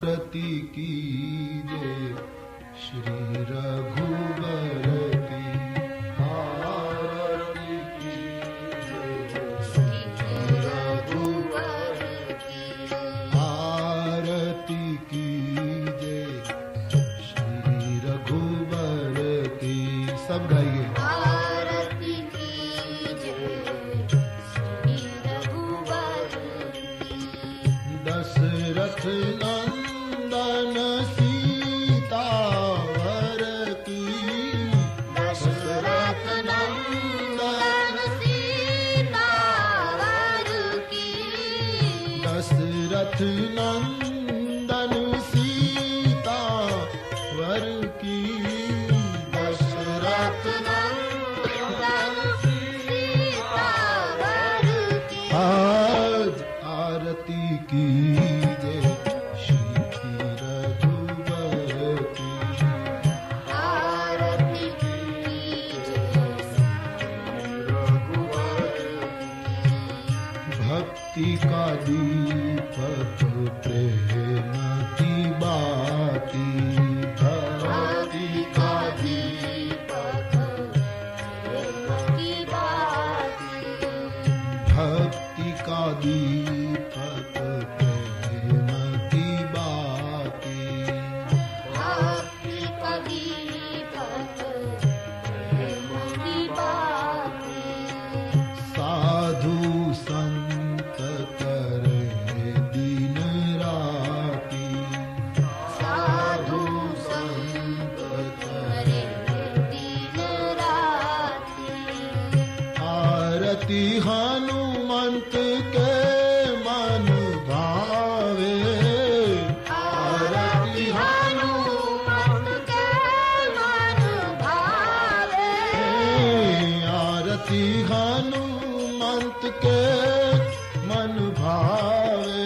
आरती कीजे श्री रघुवर की, आरती कीजे श्री रघुवर की, आरती कीजे श्री रघुवर की। सब गाइए। आरती कीजे श्री रघुवर की, दशरथ नंदन सीतावर की, दशरथ नंदन सीतावर की, दशरथ नंदन सीतावर की, दशरथ नंदन सीतावर की। आज आरती कीजे श्री रघुवर की, आरती कीजे श्री रघुवर की, भक्ति का दीपक प्रेम की बाती, भक्ति का दीपक प्रेम की बाती, भक्ति का दीपक प्रेम की बाती, भक्ति का दीपक प्रेम की बाती, साधु संत करे दिन राती, साधु संत करे दिन राती, आरती हनुमंत के मन भावे, आरती हनुमंत के मन भावे, आरती हनुमंत के मन भावे,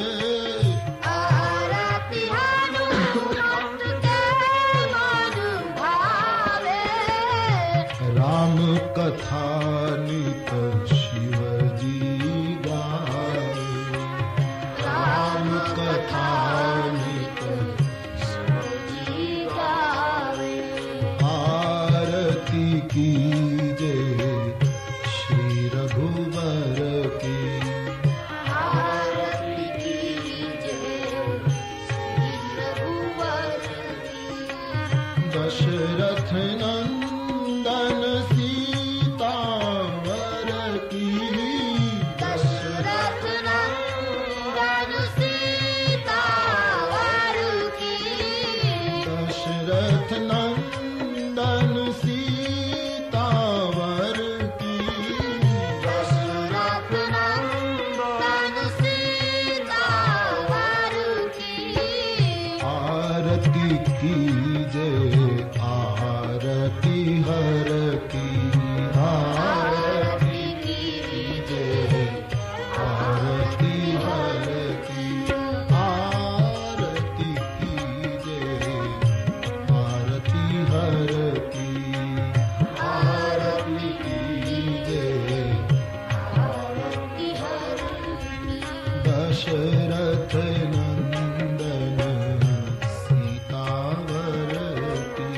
आरती हनुमंत के मन भावे, राम कथा नित शिव जी गावे, राम कथा नित जी गावे, आरती कीजे श्री रघुवर की, आरती कीजे श्री रघुवर की, दशरथ नंदन सीतावर की, दशरथ नंदन सीतावर की, दशरथ नंदन सीतावर की, दशरथ नंदन सीतावर की, आरती कीजे आरती हर की, आरती कीजे आरती हर की, आरती कीजे आरती हर की, आरती कीजे आरती हर की, दशरथ नंदन सीतावर की।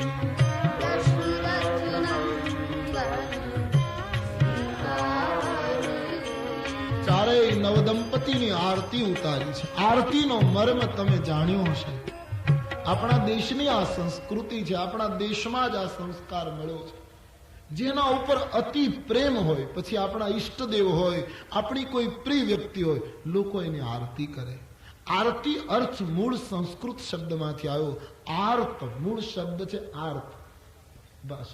दशरथ नंदन सीतावर की। ચારેય નવદંપતિની આરતી ઉતારી છે. આરતીનો મર્મ તમે જાણ્યો હશે. આપણા દેશની આ સંસ્કૃતિ છે, આપણા દેશમાં જ આ સંસ્કાર મળ્યો છે. જેના ઉપર અતિ પ્રેમ હોય, પછી આપણા ઈષ્ટદેવ હોય, આપણી કોઈ પ્રિય વ્યક્તિ હોય, લોકો એની આરતી કરે. આરતી અર્થ મૂળ સંસ્કૃત શબ્દમાંથી આવ્યો. આર્ત મૂળ શબ્દ છે આર્ત. બસ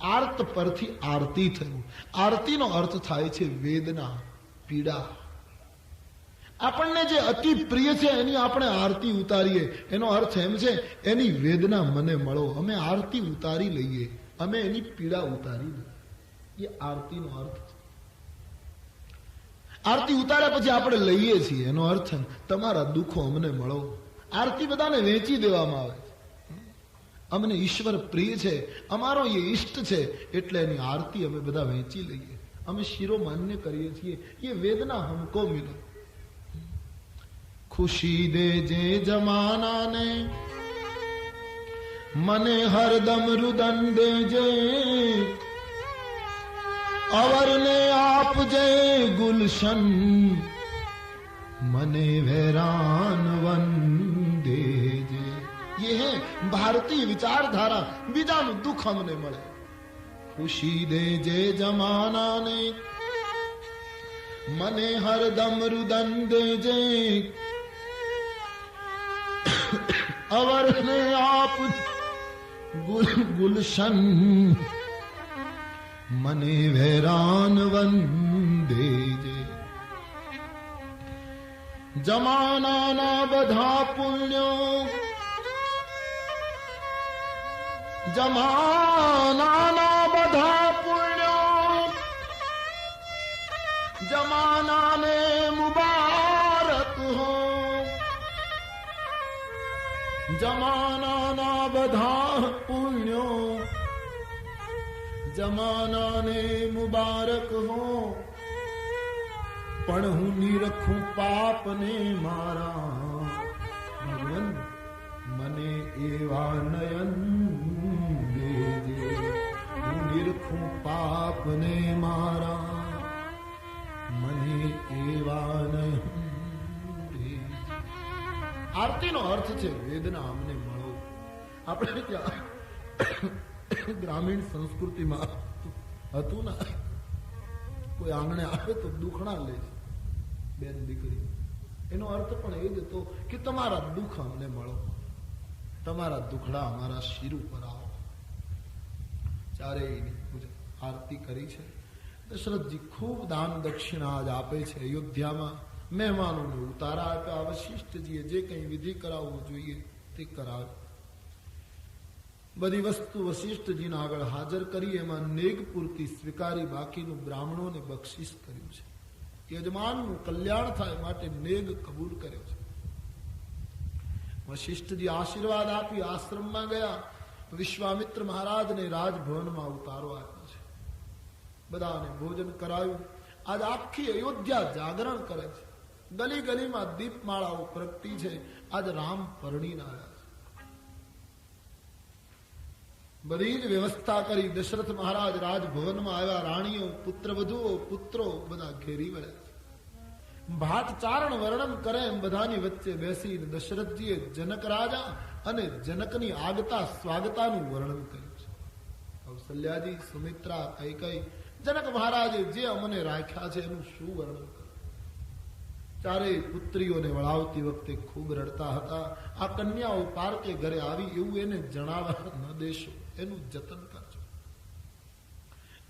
આર્ત પરથી આરતી થયું. આરતીનો અર્થ થાય છે વેદના, પીડા. આપણને જે અતિ પ્રિય છે એની આપણે આરતી ઉતારીએ, એનો અર્થ એમ છે એની વેદના મને મળો. અમે આરતી ઉતારી લઈએ, અમે એની પીડા ઉતારી લઈએ. એ આરતીનો અર્થ છે. આરતી ઉતાર્યા પછી આપણે લઈએ છીએ, એનો અર્થ તમારા દુઃખો અમને મળો. આરતી બધાને વેચી દેવામાં આવે છે. અમને ઈશ્વર પ્રિય છે, અમારો એ ઈષ્ટ છે, એટલે એની આરતી અમે બધા વેચી લઈએ. અમે શિરો માન્ય કરીએ છીએ, એ વેદના હમકો મિલે. ખુશી દેજે જમાનાને, મને હરદમ રુદન દેજે, અવરને આપજે ગુલશન, મને વેરાન વન દેજે. ये है भारतीय विचारधारा. બીજાનું દુઃખ અમને મળે. ખુશી દેજે જમાનાને, મને હરદમ રુદન દેજે, અવરને આપ ગુલશન, મને વેરાન વન દેજે. જમાનાના બધા પુણ્યો, જમાનાના બધા પુણ્યો, જમાનાને મુબારક હો. જમાનાના બધા પુણ્યો, જમાનાને મુબારક હો. પણ હું નિરખું પાપને મારા, ભગવાન મને એવા નયન દેજે. હું નિરખું પાપને મારા, મને એવા નયન દેજે. આરતીનો અર્થ છે વેદના અમને મળો. આપણે ત્યાં ગ્રામીણ સંસ્કૃતિમાં હતું ને, કોઈ આંગણે આવે તો દુખણા લે છે બેન દીકરી. એનો અર્થ પણ એ જ હતો કે તમારા દુઃખ અમને મળો, તમારા દુખડા અમારા શિર ઉપર આવો. ચારેયની આરતી કરી છે. દશરથજી ખૂબ દાન દક્ષિણા આજ આપે છે. અયોધ્યામાં મહેમાનોને ઉતારા આપ્યા. વશિષ્ઠજીએ જે કંઈ વિધિ કરાવવું જોઈએ તે કરાવે. બધી વસ્તુ વશિષ્ઠજીના આગળ હાજર કરી. એમાં નેગ પૂરતી સ્વીકારી, બાકીનું બ્રાહ્મણોને બક્ષિસ કર્યું છે. યજમાનનું કલ્યાણ થાય માટે નેગ કબૂલ કર્યો છે. વશિષ્ઠજી આશીર્વાદ આપી આશ્રમમાં ગયા. વિશ્વામિત્ર મહારાજને રાજભવનમાં ઉતારો આપ્યો છે. બધાને ભોજન કરાયું. આજ આખી અયોધ્યા જાગરણ કરે છે. ગલી ગલીમાં દીપમાળાઓ પ્રગટી છે. આજ રામ પરણીને આવ્યા છે. બધી જ વ્યવસ્થા કરી. દશરથ મહારાજ રાજભવનમાં આવ્યા. રાણીઓ, પુત્રવધુઓ, પુત્રો બધા ઘેરી વળ્યા છે. ભાત ચારણ વર્ણન કરે એમ બધાની વચ્ચે બેસીને દશરથજીએ જનક રાજા અને જનકની આગતા સ્વાગતાનું વર્ણન કર્યું છે. કૌશલ્યાજી, સુમિત્રા, કૈકેયી, જનક મહારાજે જે અમને રાખ્યા છે એનું શું વર્ણન કર્યું. ચારેય પુત્રીઓને વળાવતી વખતે ખૂબ રડતા હતા. આ કન્યાઓ પારકે ઘરે આવી એવું એને જણાવવા ન દેશો, એનું જતન કરજો.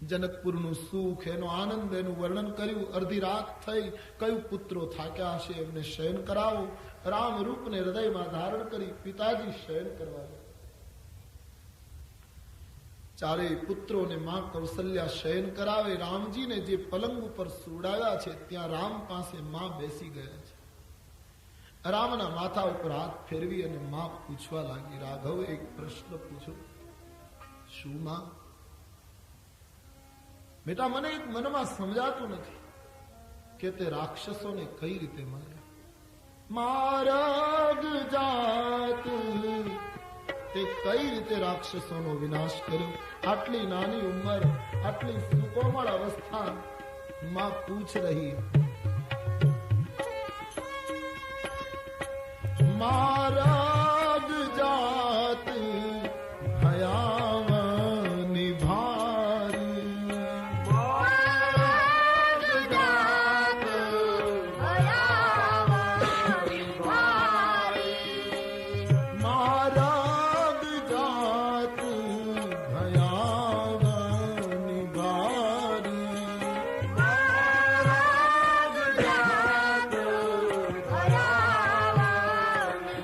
જનકપુરનું સુખ, એનો આનંદ, એનું વર્ણન કર્યું. અડધી રાત થઈ, કયું પુત્રો થાક્યા હશે એમને શયન કરાવો. રામ રૂપને હૃદયમાં ધારણ કરી પિતાજી શયન કરવા ગયા. ચારેય પુત્રોને માં કૌશલ્યા શયન કરાવે. રામજીને જે પલંગ ઉપર સુવડાવ્યા છે ત્યાં રામ પાસે માં બેસી ગયા છે. રામના માથા ઉપર હાથ ફેરવી અને માં પૂછવા લાગી, રાઘવ એક પ્રશ્ન પૂછો. શું માં? બેટા, મને એક મનમાં સમજાતું નથી કે તે રાક્ષસોને કઈ રીતે માર્યા. મારગ જાત તે કઈ રીતે રાક્ષસોનો વિનાશ કર્યો. આટલી નાની ઉંમર, આટલી સુકોમળ અવસ્થા, માં પૂછ રહી. મારગ જાત ભયાવની ભારી.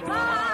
Bye.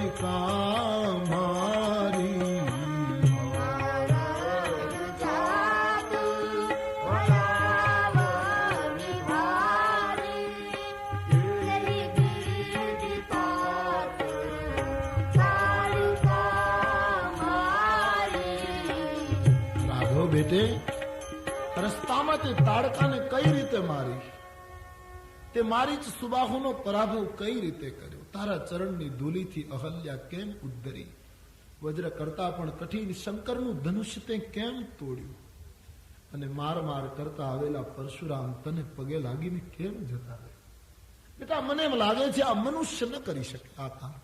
तारिका मारी બેટે રસ્તામાં તે તાડકાને કઈ રીતે મારી, તે મારી જ સુબાહુનો પરાભવ કઈ રીતે કર્યો, તારા ચરણની ધૂલીથી અહલ્યા કેમ ઉદ્ધરી, વજ્ર કરતા પણ કઠિન શંકરનું ધનુષ્ય તે કેમ તોડ્યું, અને માર માર કરતા આવેલા પરશુરામ તને પગે લાગીને કેમ જતા રહે. બેટા મને એમ લાગે છે આ મનુષ્ય ન કરી શકે આ કામ,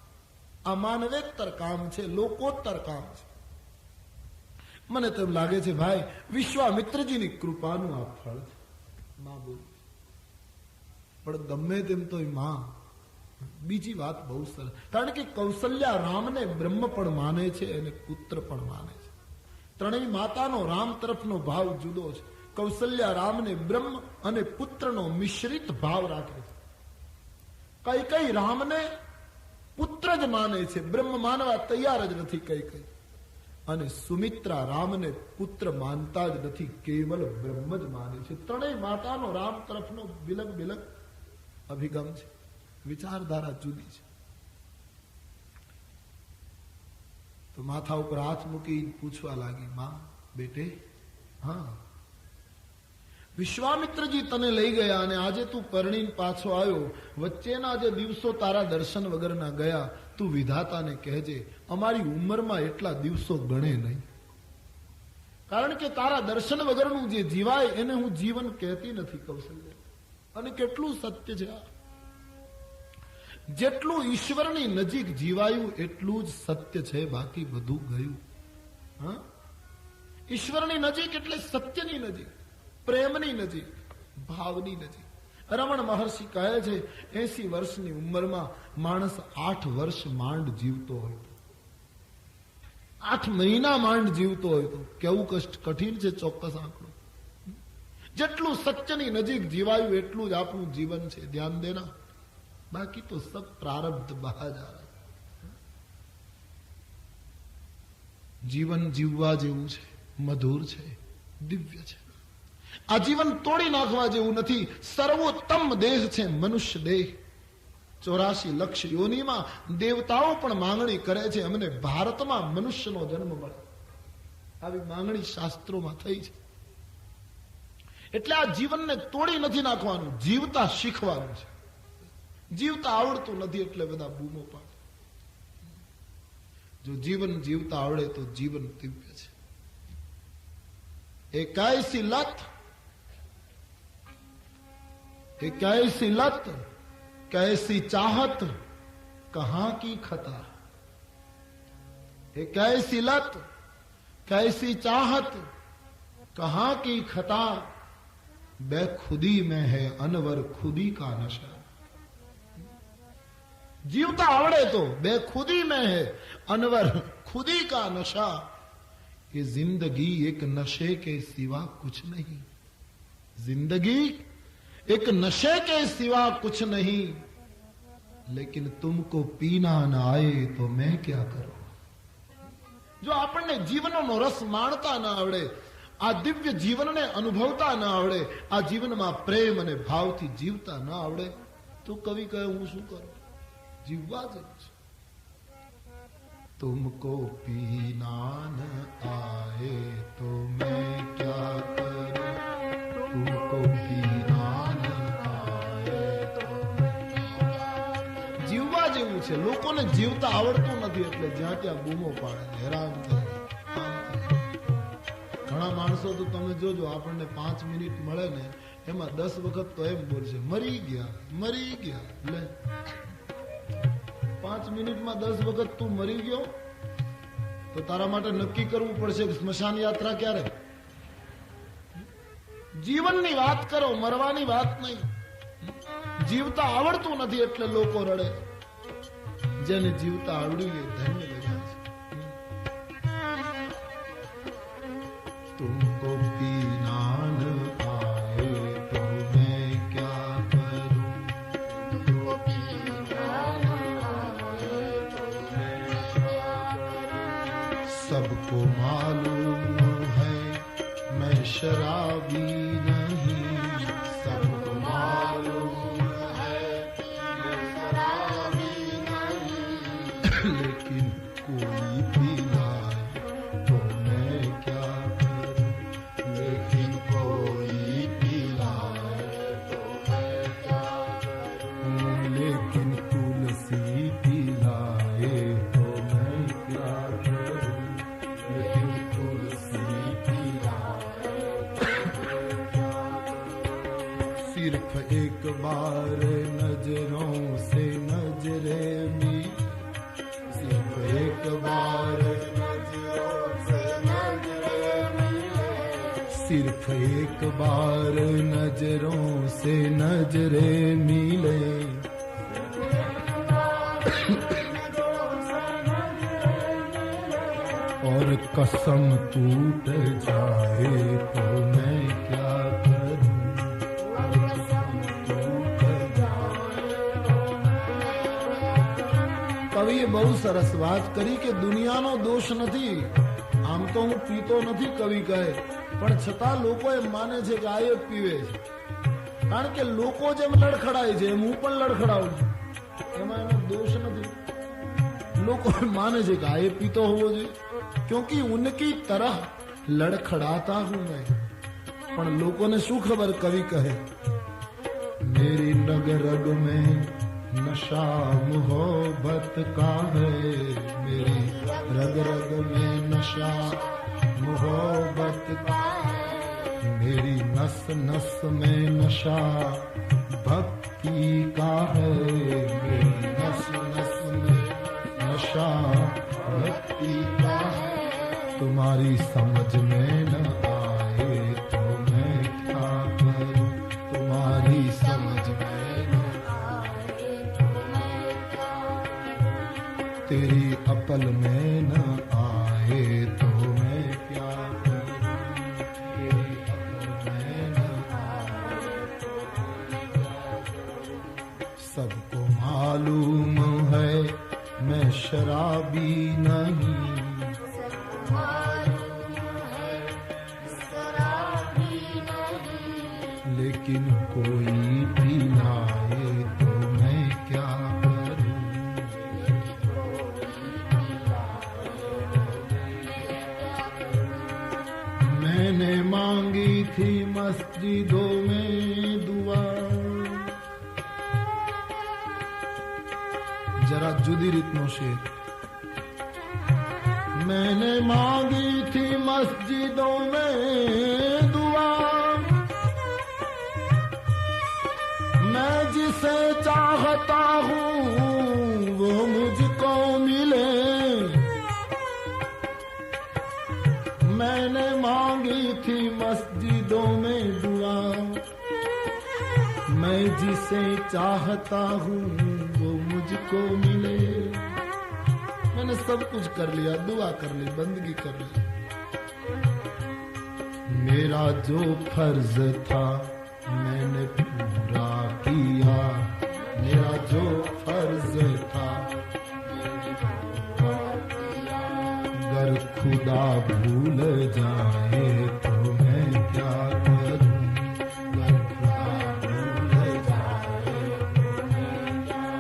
આ માનવેતર કામ છે, લોકોત્તર કામ છે. મને તેમ લાગે છે ભાઈ વિશ્વામિત્રજીની કૃપાનું આ ફળ છે. માં બોલ પણ ગમે તેમ તો માં બીજી વાત બહુ સરસ, કારણ કે કૌશલ્યા રામને બ્રહ્મ પણ માને છે અને પુત્ર પણ માને છે. ત્રણેય માતાનો રામ તરફનો ભાવ જુદો છે. કૌશલ્યા રામને બ્રહ્મ અને પુત્રનો મિશ્રિત ભાવ રાખે છે. કઈ કઈ રામને પુત્ર જ માને છે, બ્રહ્મ માનવા તૈયાર જ નથી કઈ કઈ. અને સુમિત્રા રામને પુત્ર માનતા જ નથી, કેવલ બ્રહ્મ જ માને છે. ત્રણેય માતાનો રામ તરફનો બિલક બિલક અભિગમ છે, વિચારધારા જુદી છે. તો માથા ઉપર હાથ મૂકી પૂછવા લાગી, માં બેટે હા વિશ્વામિત્રજી તને લઈ ગયા અને આજે તું પરણીને પાછો આવ્યો, વચ્ચેના જે દિવસો તારા દર્શન વગરના ગયા, તું વિધાતાને કહેજે અમારી ઉંમરમાં એટલા દિવસો ગણે નહીં, કારણ કે તારા દર્શન વગરનું જે જીવાય એને હું જીવન કહેતી નથી કૌશલ્યા. અને કેટલું સત્ય છે આ, જેટલું ઈશ્વરની નજીક જીવાયું એટલું જ સત્ય છે, બાકી બધું ગયું. હા, ઈશ્વરની નજીક એટલે સત્યની નજીક, પ્રેમની નજીક, ભાવની નજીક. રમણ મહર્ષિ કહે છે 80 વર્ષની ઉંમરમાં માણસ 8 વર્ષ માંડ જીવતો હોય, 8 મહિના માંડ જીવતો હોય તો કેવું કઠિન છે ચોક્કસ આંકડો. જેટલું સત્યની નજીક જીવાયું એટલું જ આપણું જીવન છે, ધ્યાન દેના, બાકી તો સબ પ્રારબ્ધ બહા જા રહા. જીવન જીવવા જેવું છે, મધુર છે, દિવ્ય છે. આ જીવન તોડી નાખવા જેવું નથી. સર્વોત્તમ દેહ છે મનુષ્ય દેહ. 84 લક્ષ યોનિમાં દેવતાઓ પણ માંગણી કરે છે અમને ભારતમાં મનુષ્યનો જન્મ મળે, આવી માંગણી શાસ્ત્રોમાં થઈ છે. એટલે આ જીવનને તોડી નથી નાખવાનું, જીવતા શીખવાનું છે. જીવતા આવડતું નથી એટલે બધા બૂમો પાડે. જો જીવન જીવતા આવડે તો જીવન દિવ્ય છે. એકાયસી લત, कैसी लत कैसी चाहत कहां की खता, कैसी लत कैसी चाहत कहां की खता, बेखुदी में है अनवर खुदी का नशा. जीवता आवड़े तो बेखुदी में है अनवर खुदी का नशा, ये जिंदगी एक नशे के सिवा कुछ नहीं. जिंदगी एक नशे के सिवा कुछ नहीं, लेकिन तुमको पीना न आए तो मैं क्या करूं. जो આપણને જીવનનો રસ માણતા ના આવડે, આ દિવ્ય જીવનને અનુભવતા ના આવડે, આ જીવનમાં પ્રેમ અને ભાવથી જીવતા ના આવડે, તો કવિ કહે હું શું કરું, જીવવા જ છે. तुमको पीना न आए तो मैं क्या करूं, तुमको पीना न आए तो જીવવા જેવું છે. લોકોને જીવતા આવડતું નથી એટલે જ્યાં ત્યાં બૂમો પાડે, હેરાન કરે. ઘણા માણસો તો તમે જોજો, આપણને 5 મિનિટ મળે ને એમાં 10 વખત તો એમ બોલશે મરી ગયા મરી ગયા. એટલે 5 મિનિટમાં 10 વખત તું મરી ગયો તો તારા માટે નક્કી કરવું પડશે કે સ્મશાન યાત્રા ક્યારે. જીવનની વાત કરો, મરવાની વાત નહીં. જીવતા આવડતું નથી એટલે લોકો રડે. જેને જીવતા આવડ્યું એ ધન્ય બન્યા છે. तुमको पीना न आए तो मैं क्या करूं, तुमको पीना न आए तो मैं सबको मालूम है मैं शराबी नहीं, सबको मालूम है मैं शराबी नहीं, लेकिन कोई पिलाए तो मैं क्या करूं, लेकिन कोई पिलाए तो मैं क्या करूं, लेकिन तुलसी पिलाए तो मैं क्या करूं, लेकिन तुलसी पिलाए सिर्फ एक बार नजरों से नजरे मिली, सिर्फ एक बार नजरों से नजरे मिले, सिर्फ एक बार नजरों से नजरे मिले, और कसम टूट जाए तो मैं क्या करूं, और कसम टूट जाए तो કવિએ બહુ સરસ વાત કરી કે દુનિયાનો દોષ નથી, આમ તો હું પીતો નથી કવિ કહે, પણ છતાં લોકો એમ માને છે કે આ એ પીવે છે, કારણ કે લોકો જેમ લડખડાય છે એમ હું પણ લડખડાવું છું, એમાં એનો દોષ નથી, લોકો માને છે કે આ એ પીતો હોવો જોઈએ, क्योंकि उनकी तरह लड़खड़ाता हूं मैं, पर लोगों ने शू खबर कवि कहे, मेरी रग रग में नशा मोहब्बत का है, मेरी रग रग में नशा मोहब्बत का है, मेरी नस नस में नशा भक्ति का है, मेरी नस नस में नशा भक्ति का है, तुम्हारी समझ में न आए तो मैं क्या करूं, तुम्हारी समझ में न आए तो मैं क्या करूं, तेरी अकल में न आए तो मैं क्या करूं, तेरी अकल में न आए तो मैं क्या करूं, सबको मालूम है मैं शराबी नहीं, लेकिन कोई पिलाए तो मैं क्या करूं, मैंने मांगी थी मस्जिदों में दुआ, जरा जुदी રીતનો શેર, मैंने मांगी थी मस्जिदों में दुआ, मैं जिसे चाहता हूँ वो मुझको मिले, मैंने मांगी थी मस्जिदों में दुआ, मैं जिसे चाहता हूँ वो मुझको मिले, मैंने सब कुछ कर लिया, दुआ कर ली, बंदगी कर ली, मेरा जो फर्ज था मैंने पूरा किया, मेरा जो फर्ज था अगर खुदा भूल जाए तो मैं क्या करूं, अगर खुदा भूल जाए तो मैं क्या करूं,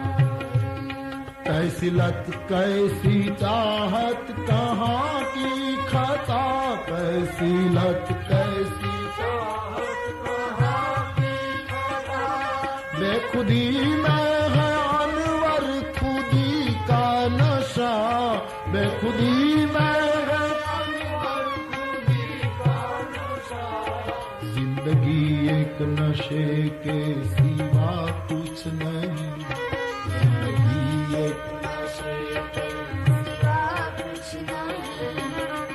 कैसी लत कैसी चाहत कहाँ की खता, कैसी लत कैसी बेखुदी में है अनवर खुदी का नशा, बेखुदी में है अनवर खुदी का नशा, जिंदगी एक नशे के सिवा कुछ नहीं, जिंदगी एक नशे के सिवा कुछ नहीं,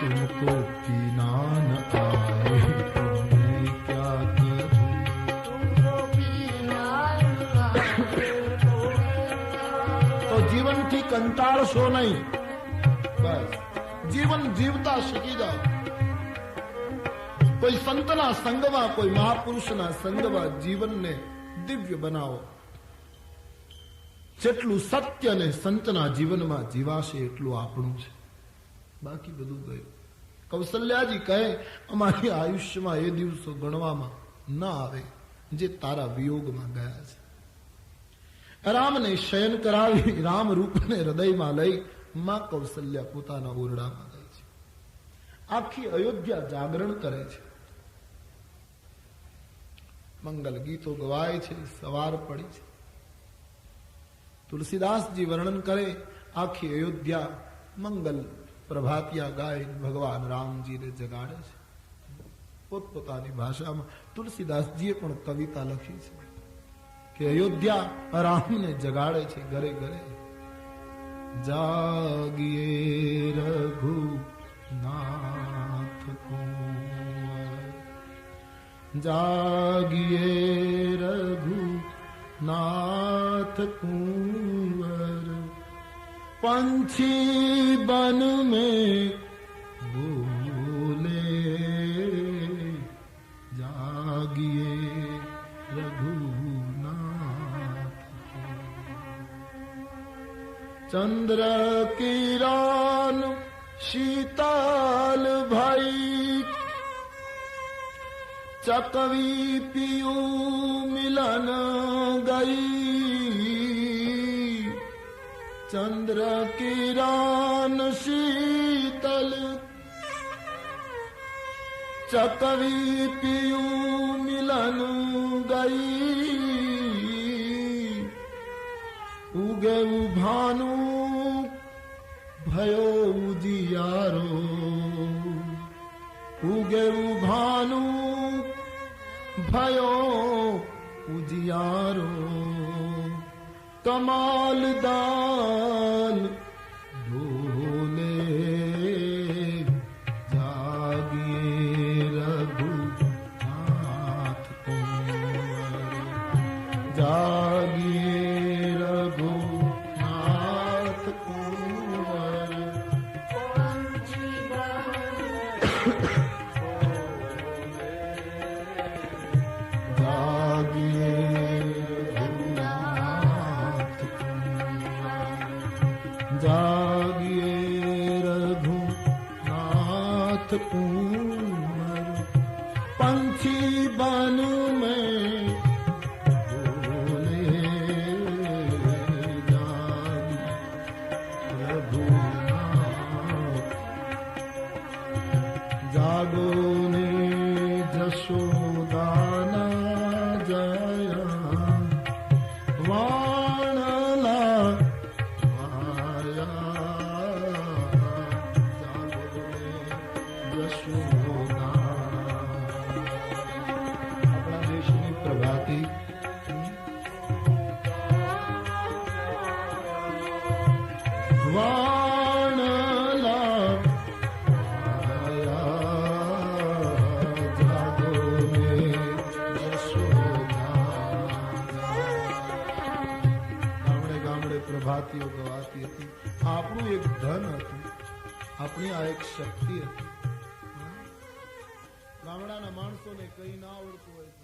तुमको पीना न आए तो मैं क्या करूं, तुमको पीना तो जीवन थी कंटाळशो नहीं, बस जीवन जीवता શીખી જાઓ, કોઈ સંતના સંગમાં કોઈ મહાપુરુષના સંગમાં જીવનને દિવ્ય બનાવો, જેટલું સત્ય ને સંતના જીવનમાં જીવાશે એટલું આપણું છે. બાકી બધું ગયું. કૌશલ્યાજી કહે અમારી આયુષ્યમાં એ દિવસો ગણવામાં ન આવે જે તારા વિયોગમાં ગયા છે. રામને શયન કરાવી રામ રૂપને હૃદયમાં લઈ માં કૌશલ્યા પોતાના ઓરડામાં ગઈ છે. આખી અયોધ્યા જાગરણ કરે છે. મંગલ ગીતો ગવાય છે. સવાર પડી છે. તુલસીદાસજી વર્ણન કરે આખી અયોધ્યા મંગલ પ્રભાતિયા ગાય ભગવાન રામજીને જગાડે છે. પોતપોતાની ભાષામાં તુલસીદાસજીએ પણ કવિતા લખી છે કે અયોધ્યા રામને જગાડે છે ઘરે ઘરે. જાગીએ રઘુ નાથ કુંવર, જાગીએ રઘુ नाथ कुंवर, पंछी बन में बोले जागिए रघुनाथ. चंद्र किरण शीतल भाई, चकवी पियू मिलन गई. चंद्र किरण शीतल, चकवी पियू मिलन गई. उगे भानु भयो उजियारो, उगे भानु भयो उजियारो. कमाल दाल ढोले जागिए रघुनाथ कुंवर, जागिए रघुनाथ कुंवर. जागिए रघुनाथ कुंवर, पंछी बन में बोले जागिए रघुनाथ. जागो ने जशोदाना जया, वाणला આપણા દેશની પ્રભાતી વાણલા જાગો ને જશોદા. ગામડે ગામડે પ્રભાતીઓ ગવાતી હતી. આપણું એક ધન હતું, આપણી આ એક શક્તિ હતી. ગામડાના માણસોને કઈ ના આવડતું હોય તો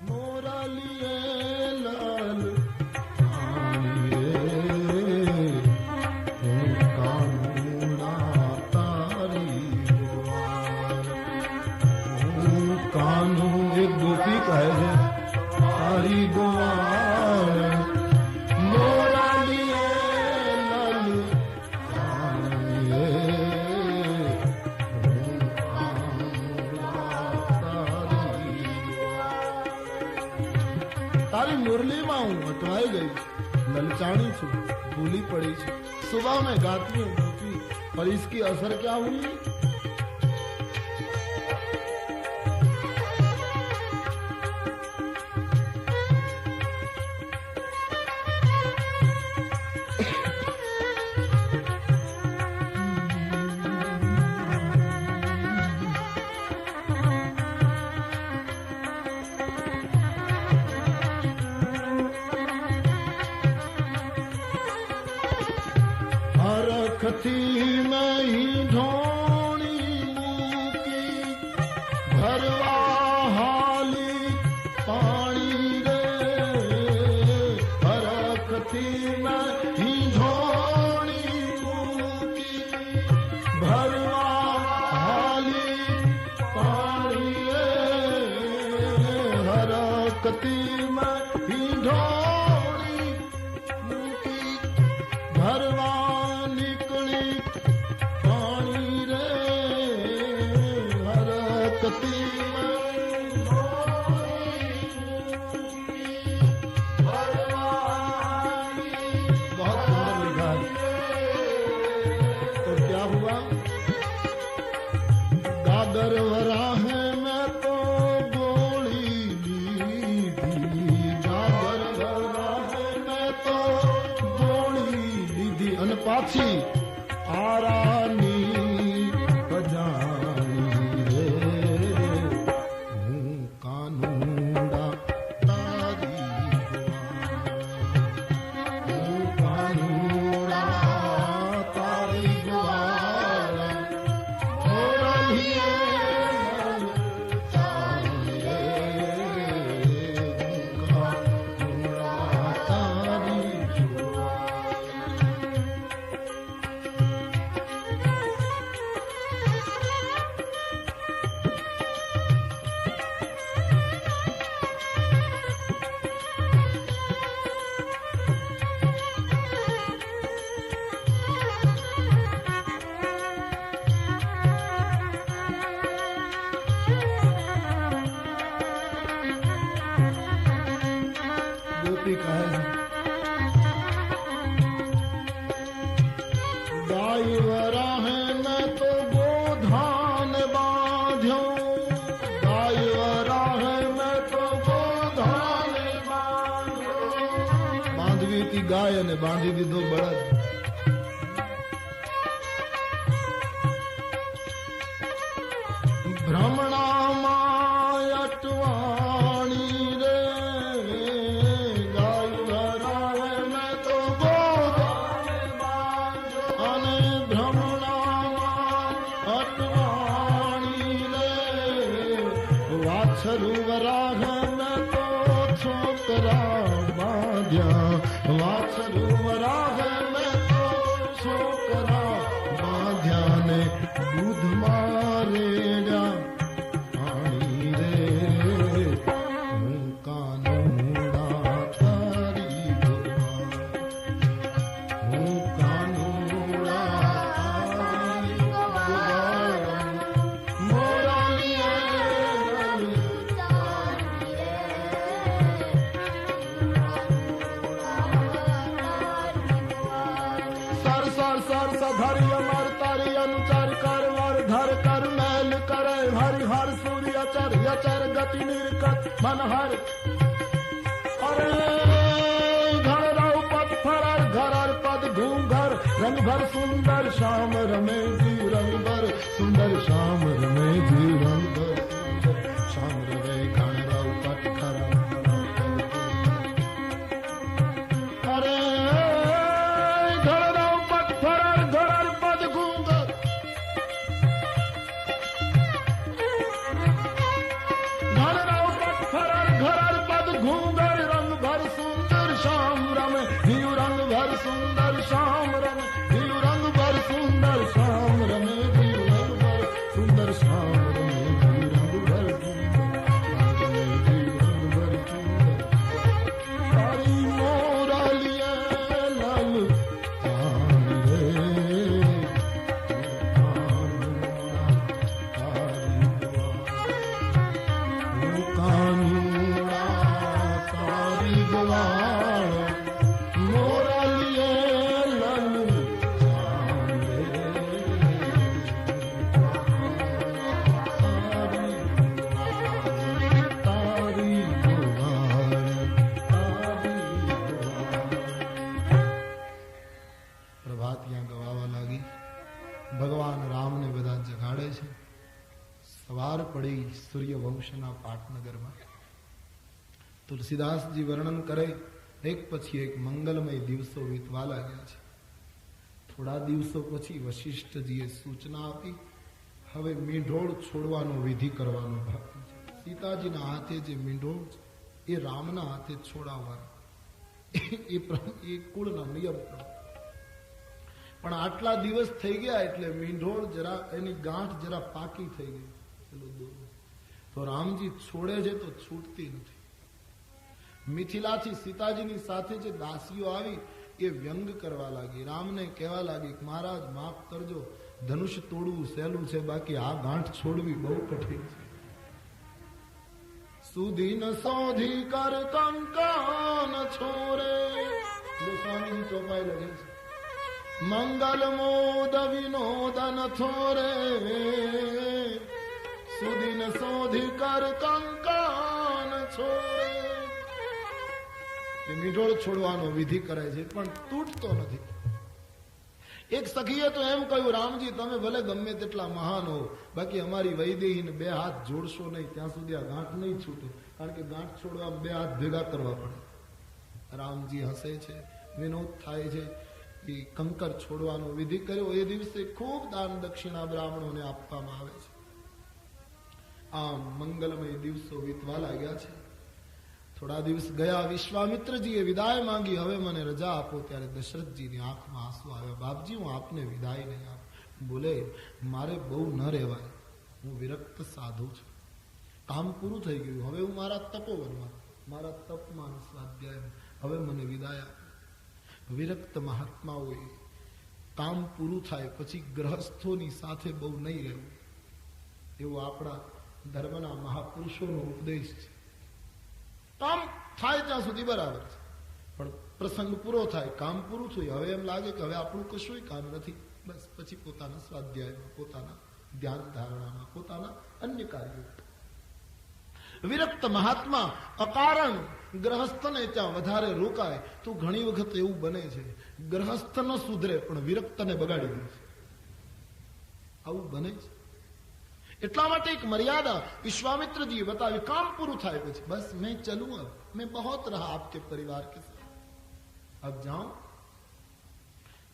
મોરાલીએ લાલ કાનું એક ગોપી કહે છે તારી ગોવાળ. તારી મુરલીમાં હું અટવાઈ ગઈ, ललचानी છું, भूली पड़ी છું. सुबह में गाती हूँ गोपी, पर इसकी असर क्या हुई? हरखती में ही ढोणी मूकी, भरवा हाली पानी रे. हरखती में रखती मैं ढोली मुकी भरवा निकली पानी रे रखती मैं बहुत सुंदर लिखा है। तो क्या हुआ दादर वरा है मैं तो गोली ली थी दादर वरा है मैं तो गोली ली थी अन पाछी आरानी बजानी रे हूँ कानूड़ा तारी हूँ कानूड़ा तारी गुआरा गायवरा है मैं तो गोधान बांध्यो गायवरा है मैं तो गोधान बांध्यो बांधवी थी गाय ने बांधी दीधो बળદ भ्रमणा मायटवाणी रे गायवरा है मैं तो गोधान बांध्यो अने भ्रमणा अटवाणी रे वाछरुवरा है मैं तो छोकरा बांध्या वाछरुवरा है मैं तो छोकरा बांध्या ने दूध मारेड़ा पानी रे हूँ कानूड़ा तारी हूँ कानूड़ा तारी मोरा सर सर सर सधरी अमर तारी अनुचर कर वर धर कर मैल करे हरि हर सूर्य अचर यचर गति निर्कट मन हर अरे घर रऊ पद फरर घरर पद घूंघर रंग भर सुंदर श्याम रमे जी रंग भर सुंदर श्याम रमे जी रंग भर सुंदर श्याम रमे घर रऊ पद फरर अरे घर रऊ पद फरर घरर पद घूंघर घर रऊ पद फरर घरर पद घूंघर रंग भर सुंदर श्याम रमे हियु रंग भर सुंदर श्याम रमे हियु रंग भर सुंदर श्याम रमे हियु रंग भर सुंदर श्याम रमे हियु रंग भर सुंदर तारी मोरा लिए लाल तारी रे कानूड़ा तारी गवार मोरा लिए लाल तारी प्रभात यहाँ गवावा लागी भगवान राम ने બધા જગાડે છે સવાર પડી સૂર્યવંશના પાટનગરમાં તુલસીદાસજી વર્ણન કરે એક પછી એક મંગલમય દિવસો વીતવા લાગ્યા છે થોડા દિવસો પછી વશિષ્ઠજીએ સૂચના આપી હવે મીંઢોળ છોડવાનો વિધિ કરવાનો બાકી છે સીતાજીના હાથે જે મીંઢોળ છે એ રામના હાથે છોડાવવાનો એ કુળના નિયમ પ્રમાણે પણ આટલા દિવસ થઈ ગયા એટલે મીંઢોળ જરા એની ગાંઠ જરા પાકી થઈ ગઈ પેલું દૂર તો રામજી છોડે છે તો છૂટતી નથી મિથિલાથી સીતાજીની સાથે જે દાસીઓ આવી એ વ્યંગ કરવા લાગી, રામને કહેવા લાગી કે મહારાજ માફ કરજો, ધનુષ તોડવું સહેલું છે, બાકી આ ગાંઠ છોડવી બહુ કઠિન છે. સુધી ન સોધી કર કંકાન છોરે, ગોસ્વામીની ચોપાઈ લખે છે, મંગલ મોદ વિનોદન થોરે, સુધી ન સોધી કર કંકાન છોરે. મીઠોળ છોડવાનો વિધિ કરે છે પણ તૂટતો નથી. એક સખીએ તો એમ કહ્યું, રામજી તમે ભલે ગમે તેટલા મહાન હો, બાકી અમારી વૈદેહીને બે હાથ જોડશો નહીં ત્યાં સુધી આ ગાંઠ નહીં છૂટે, કારણ કે ગાંઠ છોડવા બે હાથ ભેગા કરવા પડે. રામજી હસે છે, વિનોદ થાય છે. એ કંકર છોડવાનો વિધિ કર્યો. એ દિવસે ખૂબ દાન દક્ષિણા બ્રાહ્મણોને આપવામાં આવે છે. આમ મંગલમય દિવસો વીતવા લાગ્યા છે. થોડા દિવસ ગયા, વિશ્વામિત્રજીએ વિદાય માંગી, હવે મને રજા આપો. ત્યારે દશરથજીની આંખમાં આંસુ આવ્યા. બાપજી હું આપને વિદાય નહીં આપું. બોલે મારે બહુ ન રહેવાય, હું વિરક્ત સાધુ છું, કામ પૂરું થઈ ગયું, હવે હું મારા તપોવનમાં, મારા તપમાન સ્વાધ્યાય, હવે મને વિદાય આપો. વિરક્ત મહાત્માઓએ કામ પૂરું થાય પછી ગ્રહસ્થોની સાથે બહુ નહીં રહેવું, એવો આપણા ધર્મના મહાપુરુષોનો ઉપદેશ છે. કામ થાય ત્યાં સુધી બરાબર છે, પણ પ્રસંગ પૂરો થાય, કામ પૂરું થયું, હવે એમ લાગે કે હવે આપણું કશું કામ નથી, બસ પછી પોતાના સ્વાધ્યાયમાં, પોતાના ધ્યાન ધારણામાં, પોતાના અન્ય કાર્યો. વિરક્ત મહાત્મા અકારણ ગ્રહસ્થને ત્યાં વધારે રોકાય તો ઘણી વખત એવું બને છે, ગ્રહસ્થ ન સુધરે પણ વિરક્તને બગાડી દે છે. આવું બને છે. એટલા માટે એક મર્યાદા વિશ્વામિત્રજીએ બતાવી. કામ પૂરું થાય પછી બસ મેં ચલું, अब मैं बहुत रहा आपके परिवार के साथ, अब जाऊं.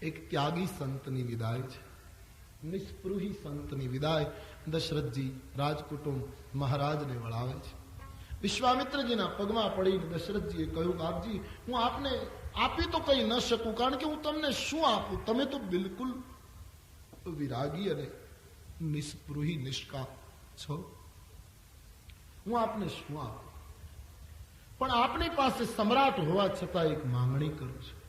એક ત્યાગી સંતની વિદાય છે, નિસ્પૃહી સંતની વિદાય. દશરથજી રાજકુટુંબ મહારાજને વળાવે છે. વિશ્વામિત્રજીના પગમાં પડીને દશરથજીએ કહ્યું, બાપજી હું આપને આપી તો કઈ ન શકું, કારણ કે હું તમને શું આપું, તમે તો બિલકુલ વિરાગી અને નિસ્પૃહી નિષ્કામ છો, હું આપને શું આપું. પણ આપની પાસે સમ્રાટ હોવા છતાં એક માંગણી કરું છું.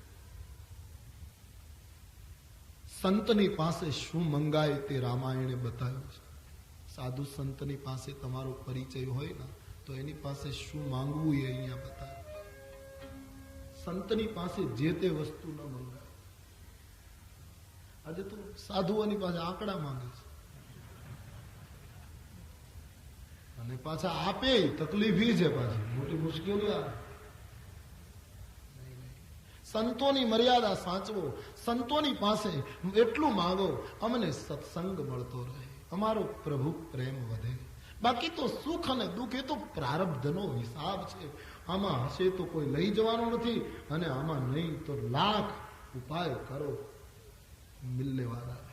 સંતની પાસે શું મંગાય તે રામાયણે બતાવ્યું છે. સાધુ સંતની પાસે તમારો પરિચય હોય ને તો એની પાસે શું માંગવું એ અહીંયા બતાવ્યું. સંતની પાસે જે તે વસ્તુ ન મંગાય. આજે તો સાધુઓની પાસે આંકડા માંગે છે અને પાછા આપે તકલીફ છે, પાછી મોટી મુશ્કેલી આવે. સંતોની મર્યાદા સાચવો, સંતોની પાસે એટલું માંગો અમને સત્સંગ મળતો રહે, અમારો પ્રભુ પ્રેમ વધે. બાકી તો સુખ અને દુઃખ એ તો પ્રારબ્ધનો હિસાબ છે. આમાં હશે તો કોઈ લઈ જવાનું નથી અને આમાં નહીં તો લાખ ઉપાય કરો, મિલને વાળા નહીં.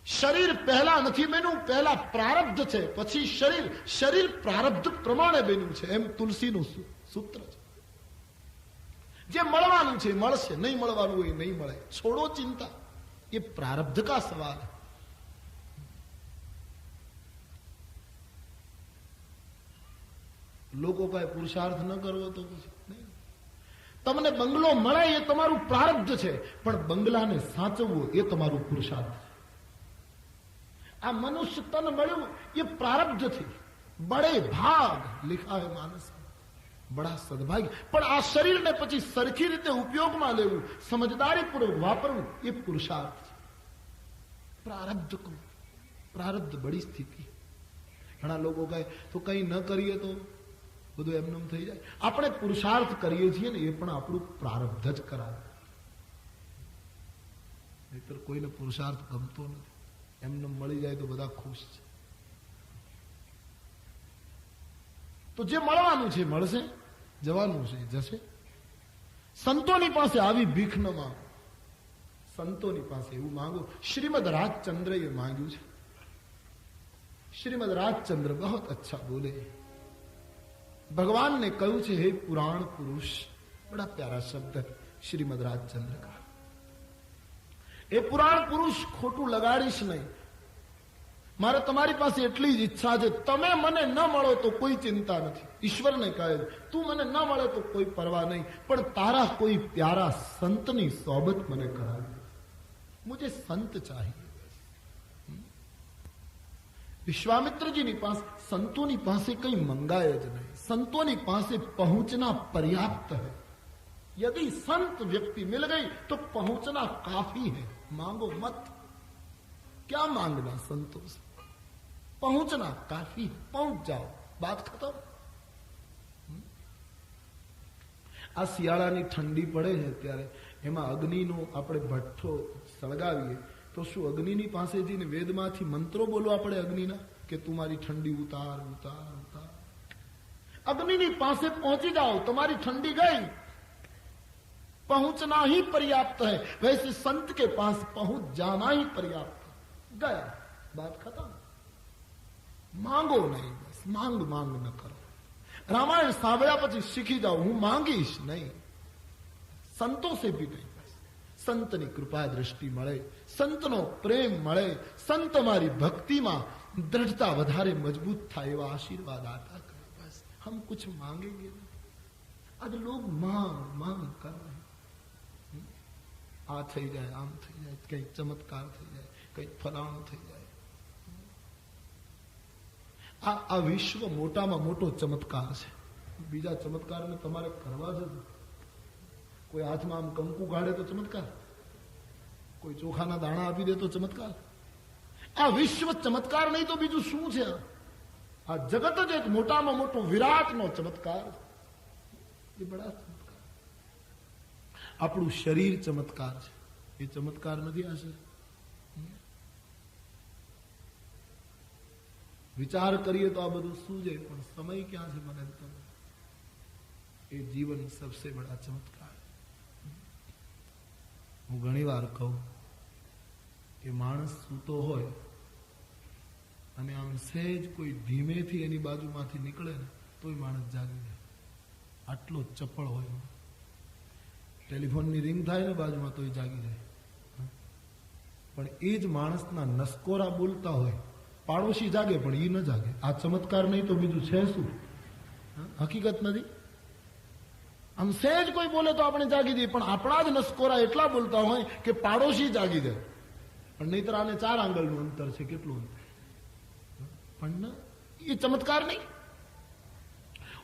શરીર પહેલા નથી બન્યું, પહેલા પ્રારબ્ધ છે, પછી શરીર. શરીર પ્રારબ્ધ પ્રમાણે બન્યું છે, એમ તુલસીનું સૂત્ર છે. જે મળવાનું છે મળશે, નહીં મળવાનું હોય નહીં મળે. છોડો ચિંતા, ये प्रारब्ध का सवाल है. લોકો કઈ પુરુષાર્થ ન કરવો તો નહીં. તમને બંગલો મળે એ તમારું પ્રારબ્ધ છે, પણ બંગલાને સાચવવું એ તમારું પુરુષાર્થ છે. આ મનુષ્ય તન મળ્યું એ પ્રારબ્ધ થી. બડે ભાગ लिखा है मानस, बड़ा सद्भाग्य. પણ આ શરીરને પછી સરખી રીતે ઉપયોગમાં લેવું, સમજદારીપૂર્વક વાપરવું એ પુરુષાર્થ છે. પ્રારબ્ધ કો પ્રારબ્ધ બડી સ્થિતિ. ઘણા લોકો કહે તો કઈ ન કરીએ તો બધું એમનેમ થઈ જાય. આપણે પુરુષાર્થ કરીએ છીએ ને એ પણ આપણું પ્રારબ્ધ જ કરાવે. નહીતર કોઈને પુરુષાર્થ ગમતો નથી. એમને મળી જાય તો બધા ખુશ છે. તો જે મળવાનું છે મળશે, જવાનું છે જશે. સંતોની પાસે આવી ભીખ ન માંગો, સંતોની પાસે એવું માંગો. શ્રીમદ રાજચંદ્ર એ માંગ્યું છે. શ્રીમદ રાજચंद्र बहुत अच्छा बोले. भगवान ने कहू છે हे पुराण पुरुष, बड़ा प्यारा शब्द श्रीमद राजचंद्र का. हे पुराण पुरुष, खोटू लगाड़ीश नहीं. મારે તમારી પાસે એટલી જ ઈચ્છા છે, તમે મને ન મળો તો કોઈ ચિંતા નથી. ઈશ્વરને કહે છે, તું મને ન મળે તો કોઈ પરવા નહીં, પણ તારા કોઈ પ્યારા સંતની સોબત મને કરાવી. મુझे સંત ચાહીએ. વિશ્વામિત્રજીની પાસે, સંતોની પાસે કંઈ મંગાય જ નહીં. સંતોની પાસે પહોંચના પર્યાપ્ત है. यदि संत व्यक्ति मिल गई तो पहुंचना काफी है. मांगो मत. क्या मांगना संतों से? पहुंचना काफी है. पहुंच जाओ, बात खत्म. આ શિયાળાની ઠંડી પડે છે ત્યારે એમાં અગ્નિનો આપણે ભઠ્ઠો સળગાવીએ તો શું અગ્નિની પાસે જઈને વેદમાંથી મંત્રો બોલવા પડે અગ્નિના કે તું મારી ઠંડી ઉતાર ઉતાર ઉતાર? અગ્નિની પાસે પહોંચી જાઓ, તમારી ઠંડી ગઈ. पहुंचना ही पर्याप्त है. वैसे संत के पास पहुंच जाना ही पर्याप्त है. गया, बात खत्म. मांगो नहीं, बस માંગ માંગ ન કરો. रामायण સાંભળ્યા પછી શીખી જાઓ, હું માંગીશ નહીં, સંતો સે ભી નહીં. બસ સંતની કૃપા દ્રષ્ટિ મળે, સંતનો પ્રેમ મળે, સંત મારી ભક્તિમાં દ્રઢતા વધારે મજબૂત થાય એવા આશીર્વાદ આતા કરે. બસ હમ કુછ માંગेंगे नहीं. आज लोग मांग मांग कर रहे हैं. આ થઈ જાય, આમ થઈ જાય, કઈ ચમત્કાર થઈ જાય, કઈ ફલાણું થઈ જાય. આ વિશ્વ મોટામાં મોટો ચમત્કાર છે. બીજા ચમત્કારને તમારે કરવા જ. કોઈ હાથમાં આમ કંકુ ગાળે તો ચમત્કાર, કોઈ ચોખાના દાણા આપી દે તો ચમત્કાર. આ વિશ્વ ચમત્કાર નહીં તો બીજું શું છે? આ જગત જ એક મોટામાં મોટો વિરાટનો ચમત્કાર. એ બડા ચમત્કાર. આપણું શરીર ચમત્કાર છે. એ ચમત્કાર નથી આ શરીર? વિચાર કરીએ તો આ બધું સૂજે, પણ સમય ક્યાં છે મને તો. એ જીવન સબસે બડા ચમત્કાર. હું ઘણી વાર કહું કે માણસ સૂતો હોય અને આમ સહેજ કોઈ ધીમેથી એની બાજુમાંથી નીકળે ને તોય માણસ જાગી જાય. આટલો ચપળ હોય. ટેલિફોનની રિંગ થાય ને બાજુમાં તોય જાગી જાય. પણ એ જ માણસના નસકોરા બોલતા હોય, પાડોશી જાગે પણ એ ન જાગે. આ ચમત્કાર નહીં તો બીજું છે શું? હકીકત નથી. આમ સહેજ કોઈ બોલે તો આપણે જાગી જઈએ, પણ આપણા જ નસકોરા એટલા બોલતા હોય કે પાડોશી જાગી જાય. પણ નહીતર આને 4 આંગળનું અંતર છે. કેટલું અંતર? પણ એ ચમત્કાર નહીં.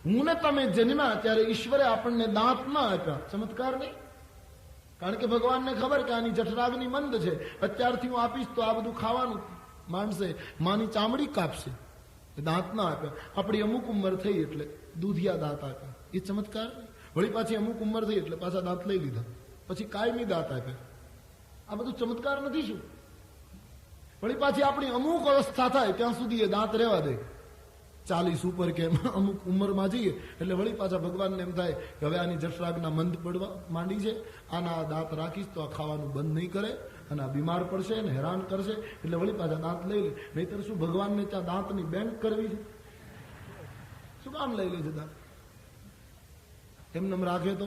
હું ને તમે જન્મ્યા ત્યારે ઈશ્વરે આપણને દાંત ના આપ્યા. ચમત્કાર નહીં. કારણ કે ભગવાનને ખબર કે આની જઠરાગ્નિ મંદ છે, અત્યારથી હું આપીશ તો આ બધું ખાવાનું માણસે માની ચામડી કાપશે. દાંત ના આપ્યા. આપણી અમુક ઉંમર થઈ એટલે દૂધિયા દાંત આપ્યા. એ ચમત્કાર નહીં. વળી પાછી અમુક ઉંમર થઈ એટલે પાછા દાંત લઈ લીધા, પછી કાયમી દાંત આપ્યા. આ બધું ચમત્કાર નથી શું? વળી પાછી આપણી અમુક અવસ્થા થાય ત્યાં સુધી એ દાંત રહેવા દે. 40 ઉપર કે અમુક ઉંમરમાં જઈએ એટલે વળી પાછા ભગવાનને એમ થાય કે હવે આની જઠરાગ્નિ મંદ પડવા માંડી છે, આના દાંત રાખીશ તો આ ખાવાનું બંધ નહીં કરે અને આ બીમાર પડશે અને હેરાન કરશે, એટલે વળી પાછા દાંત લઈ લે. નહીતર શું ભગવાનને ત્યાં દાંતની બેંક કરવી છે? શું કામ લઈ લે છે દાંત? એમને રાખે તો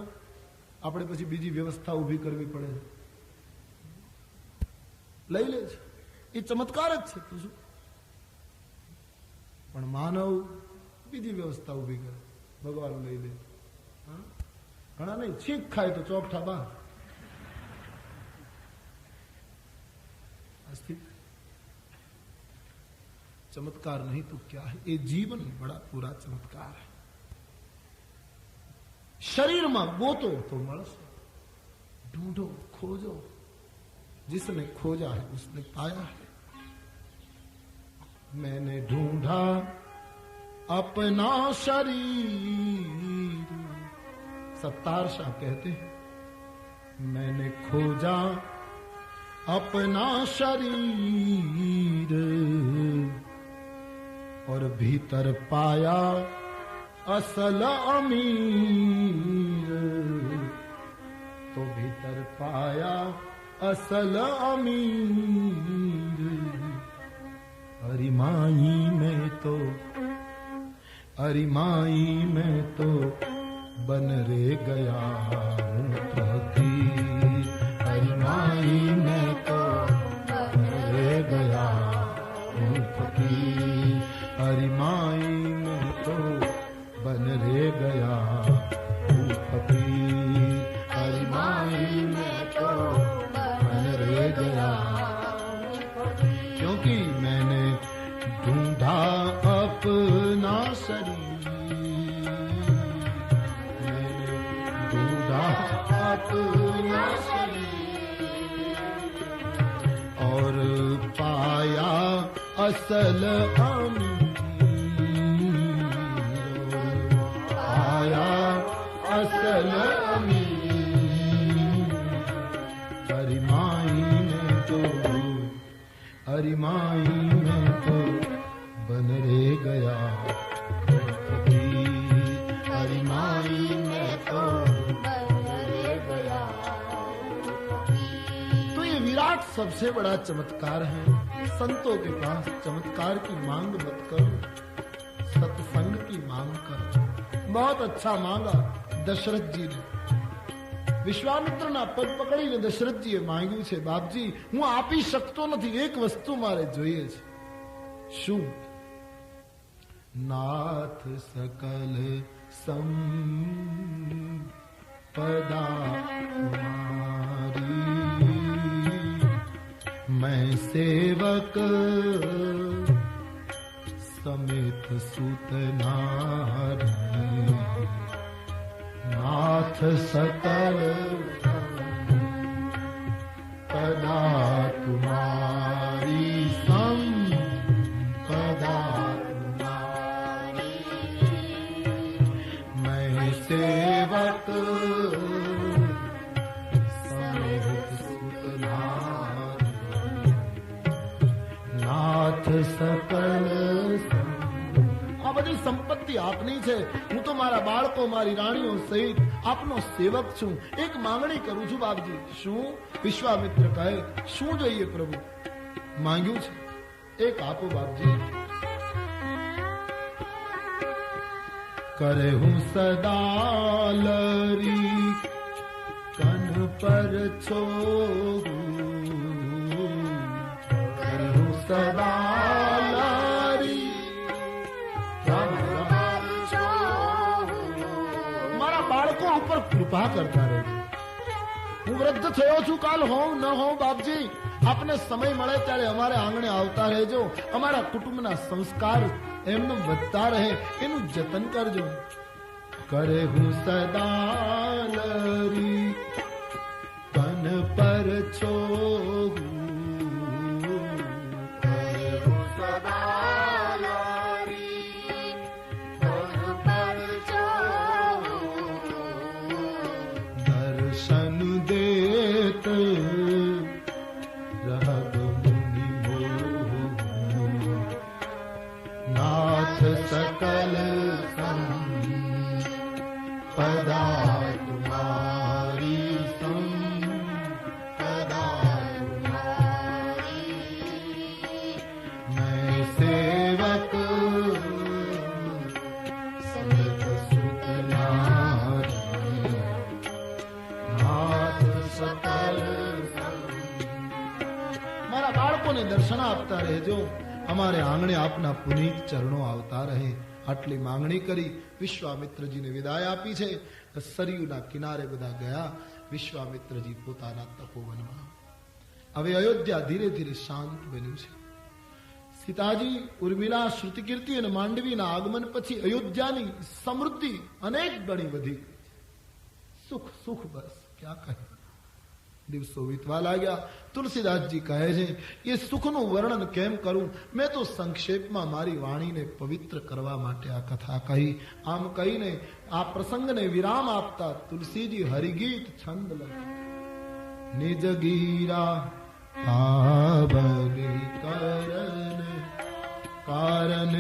આપણે પછી બીજી વ્યવસ્થા ઉભી કરવી પડે છે. લઈ લે છે. એ ચમત્કાર જ છે. તો શું? પણ માનવ બીજી વ્યવસ્થા ઉભી કરે. ભગવાન લઈ લે. ઘણા નહીં, છીંક ખાય તો ચોકઠા બહાર. चमत्कार नहीं तो क्या है? ये जीवन बड़ा पूरा चमत्कार है. शरीर में गोतो तो મળશે, ढूंढो खोजो. जिसने खोजा है उसने पाया है. मैंने ढूंढा अपना शरीर, सत्तार शाह कहते हैं, मैंने खोजा अपना शरीर और भीतर पाया असल अमीर. तो भीतर पाया असल अमीर. अरिमाई में तो बन रे गया हूँ फकीर. अरिमाई में तो बन रे गया हूँ फकीर. अपना और पाया असल अमीर, पाया असल अमीर। हरिमाई में तो हरिमाई में तो बन रे गया हरिमाई में तो विराट सबसे बड़ा चमत्कार है। संतों के पास चमत्कार की मांग मत करो, सत्संग की मांग करो। बहुत अच्छा मांगा दशरथ जी ने। વિશ્વામિત્રના પગ પકડીને દશરથજીએ માંગ્યું છે, બાપજી હું આપી શકતો નથી, એક વસ્તુ મારે જોઈએ છે. શું? નાથ સકલ સંપદા तुम्हारी, मैं सेवक समेत सुत नारी, नाथ सकल संपदा तुम्हारी, संपदा तुम्हारी, मैं सेवक समेत सुत नारी, नाथ सकल। આ બધી સંપત્તિ આપની છે. હું તો મારા બાળકો મારી રાણીઓ સહિત આપનો સેવક છું. એક માંગણી કરું છું બાપજી. શું? વિશ્વામિત્ર કહે, શું જોઈએ પ્રભુ? માંગ્યું છે એક આપો બાપજી. કરે હું સદા લરી કન પર છો, કરે હું સદા લરી મારા બાળકો ઉપર કૃપા કરતા રહેજો. હું વૃદ્ધ થયો છું, કાલ હોઉં ન હોઉં બાપજી, આપને સમય મળે ત્યારે અમારે આંગણે આવતા રહેજો. અમારા કુટુંબના સંસ્કાર એમનું વધતા રહે એનું જતન કરજો. કરે હું સદા લરી કન પર છો, सकल संपदा तुम्हारी, संपदा तुम्हारी, मैं सेवक समेत सुत नारी, नाथ सकल। મારા બાળકોને દર્શન આપતા રહેજો. અમારે આંગણે આપના પુનીત ચરણો આવતા રહે. આટલી માંગણી કરી વિશ્વામિત્રજીને વિદાય આપી છે. સરયુના કિનારે બધા ગયા. વિશ્વામિત્રજી પોતાના તપોવનમાં. હવે અયોધ્યા ધીરે ધીરે શાંત બન્યું છે. સીતાજી, ઉર્મિલા, શ્રુતિકીર્તિ અને માંડવીના આગમન પછી અયોધ્યાની સમૃદ્ધિ અનેક ગણી વધી ગઈ. સુખ સુખ, બસ ક્યાં કહે. દિવસો વીતવા લાગ્યા. તુલસીદાસજી કહે છે, એ સુખનું વર્ણન કેમ કરું? મેં તો સંક્ષેપમાં મારી વાણીને પવિત્ર કરવા માટે આ કથા કહી. આમ કહીને આ પ્રસંગને વિરામ આપતા તુલસીજી હરિગીત છંદ લખે. નિજ ગીરા પાવની કરન કારણ